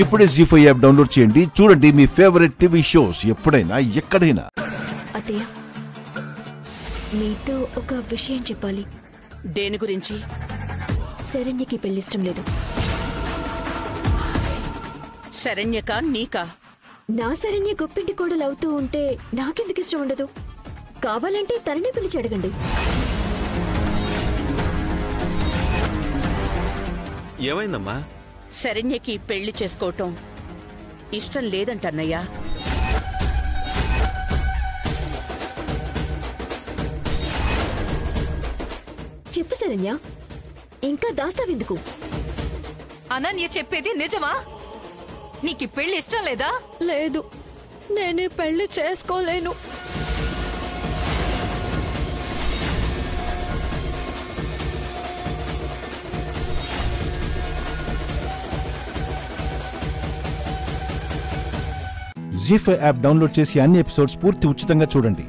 ఇప్పుడే జీ5 app download చేయండి. చూడండి మీ ఫేవరెట్ టీవీ షోస్ ఎప్పుడైనా ఎక్కడైనా. అత్తయ్య, మీతో ఒక విషయం చెప్పాలి. దేని గురించి? శరణ్యకి పెళ్లిష్టం లేదు. శరణ్యక నీకా? నా శరణ్య గొప్పింటి కోడలు అవుతూ ఉంటే నాకెందుకు ఇష్టం ఉండదు? కావాలంటే తననే పిలిచి అడగండి. ఏమైందమ్మా? శరణ్యకి పెళ్లి చేసుకోవటం ఇష్టం లేదంటన్నయ్యా. చెప్పు శరణ్య, ఇంకా దాస్తావెందుకు? అనన్య చెప్పేది నిజమా? నీకు పెళ్లి ఇష్టం లేదా? లేదు, నేనే పెళ్లి చేసుకోలేను. జీ5 యాప్ డౌన్లోడ్ చేసి అన్ని ఎపిసోడ్స్ పూర్తి ఉచితంగా చూడండి.